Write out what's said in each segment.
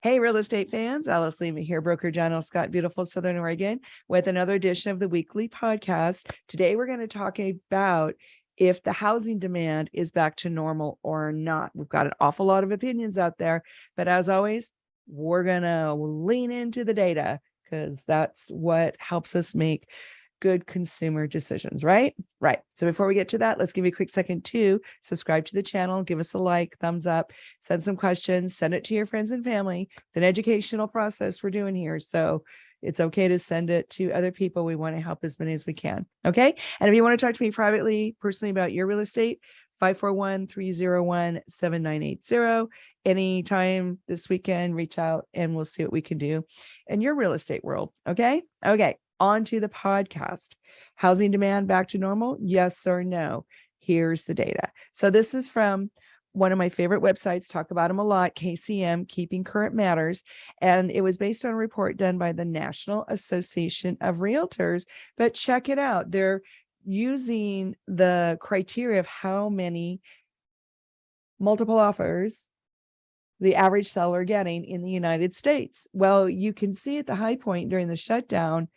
Hey, real estate fans, Alice Lema here, broker John Scott, beautiful Southern Oregon, with another edition of the weekly podcast. Today, we're going to talk about if the housing demand is back to normal or not. We've got an awful lot of opinions out there, but as always, we're going to lean into the data because that's what helps us make good consumer decisions, right? Right. So before we get to that, let's give you a quick second to subscribe to the channel, give us a like, thumbs up, send some questions, send it to your friends and family. It's an educational process we're doing here. So it's okay to send it to other people. We want to help as many as we can. Okay. And if you want to talk to me privately, personally about your real estate, 541-301-7980. Anytime this weekend, reach out and we'll see what we can do in your real estate world. Okay. Okay. On to the podcast. Housing demand back to normal? Yes or no? Here's the data. So this is from one of my favorite websites, talk about them a lot, KCM, Keeping Current Matters. And it was based on a report done by the National Association of Realtors. But check it out. They're using the criteria of how many multiple offers the average seller getting in the United States. Well, you can see at the high point during the shutdown,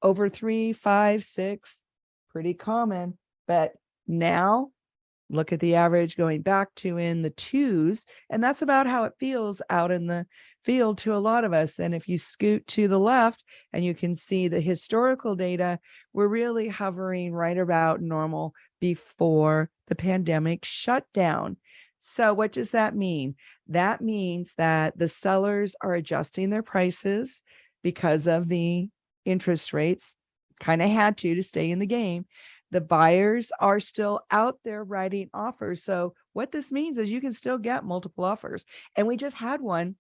over 3, 5, 6, pretty common. But now look at the average going back to in the 2s. And that's about how it feels out in the field to a lot of us. And if you scoot to the left and you can see the historical data, we're really hovering right about normal before the pandemic shutdown. So what does that mean? That means that the sellers are adjusting their prices because of the interest rates, kind of had to stay in the game. The buyers are still out there writing offers. So what this means is you can still get multiple offers. And we just had one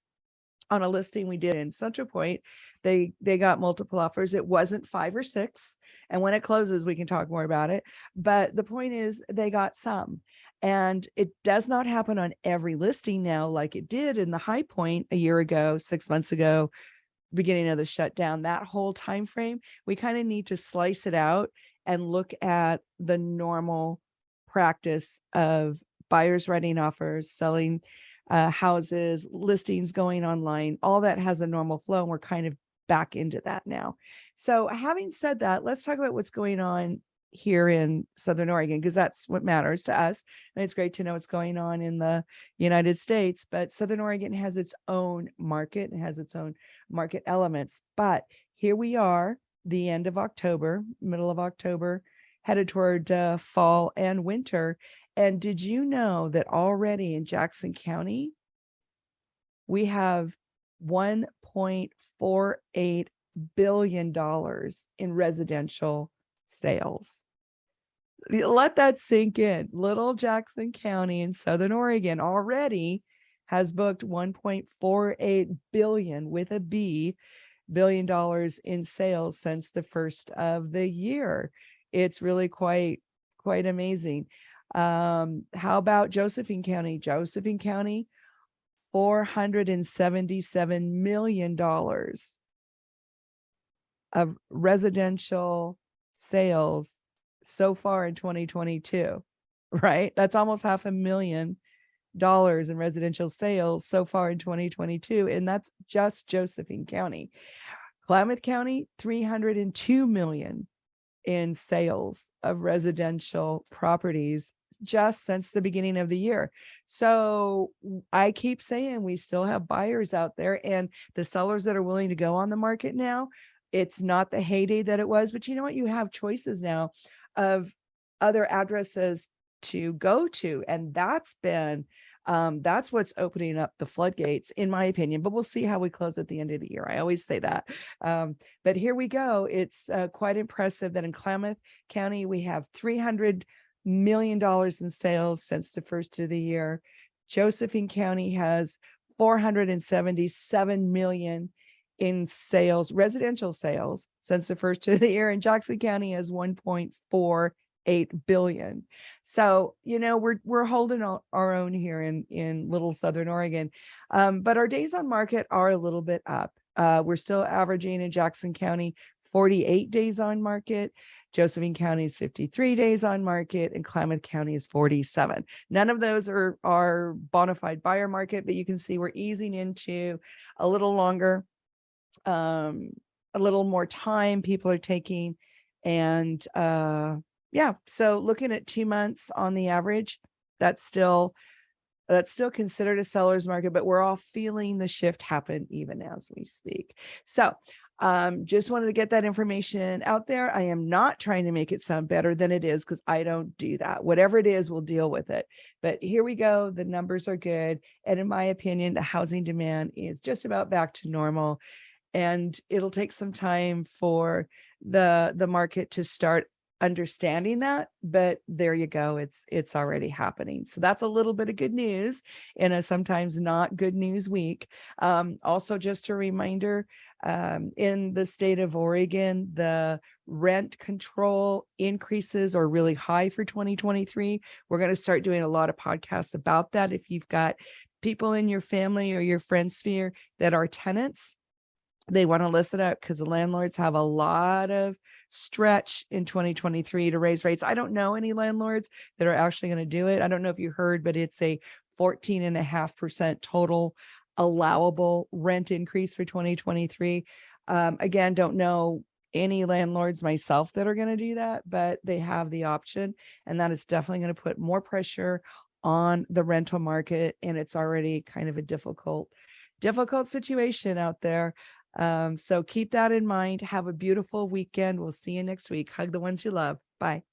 on a listing we did in Central Point. They got multiple offers. It wasn't 5 or 6. And when it closes, we can talk more about it. But the point is they got some. And it does not happen on every listing now like it did in the high point a year ago, 6 months ago, beginning of the shutdown. That whole time frame, we kind of need to slice it out and look at the normal practice of buyers writing offers, selling houses, listings going online. All that has a normal flow, and we're kind of back into that now. So having said that, let's talk about what's going on here in Southern Oregon, because that's what matters to us. And it's great to know what's going on in the United States, but Southern Oregon has its own market and has its own market elements. But here we are, the end of October, middle of October, headed toward fall and winter. And did you know that already in Jackson County, we have $1.48 billion in residential sales? Let that sink in. Little Jackson County in Southern Oregon already has booked 1.48 billion with a B billion dollars in sales since the first of the year. It's really quite amazing. How about Josephine County? Josephine County, $477 million of residential sales so far in 2022, right? That's almost $500,000 in residential sales so far in 2022. And that's just Josephine County. Klamath County, $302 million in sales of residential properties just since the beginning of the year. So I keep saying we still have buyers out there, and the sellers that are willing to go on the market now, it's not the heyday that it was, but you know what? You have choices now of other addresses to go to. And that's what's opening up the floodgates, in my opinion, but we'll see how we close at the end of the year. I always say that. But here we go. It's quite impressive that in Klamath County, we have $300 million in sales since the first of the year. Josephine County has $477 million in sales, residential sales, since the first of the year, and Jackson County has 1.48 billion. So, you know, we're holding our own here in little Southern Oregon. But our days on market are a little bit up. We're still averaging in Jackson County 48 days on market. Josephine County is 53 days on market, and Klamath County is 47. None of those are bona fide buyer market, but you can see we're easing into a little longer, a little more time people are taking. And yeah, so looking at 2 months on the average, that's still considered a seller's market, but we're all feeling the shift happen even as we speak. So just wanted to get that information out there. I am not trying to make it sound better than it is, because I don't do that. Whatever it is, we'll deal with it. But here we go. The numbers are good. And in my opinion, the housing demand is just about back to normal. And it'll take some time for the market to start understanding that, but there you go, it's already happening. So that's a little bit of good news in a sometimes not good news week. Also, just a reminder, in the state of Oregon, the rent control increases are really high for 2023. We're going to start doing a lot of podcasts about that. If you've got people in your family or your friend sphere that are tenants, they want to listen up, because the landlords have a lot of stretch in 2023 to raise rates. I don't know any landlords that are actually going to do it. I don't know if you heard, but it's a 14.5% total allowable rent increase for 2023. Again, don't know any landlords myself that are going to do that, but they have the option, and that is definitely going to put more pressure on the rental market. And it's already kind of a difficult situation out there. So keep that in mind. Have a beautiful weekend. We'll see you next week. Hug the ones you love. Bye.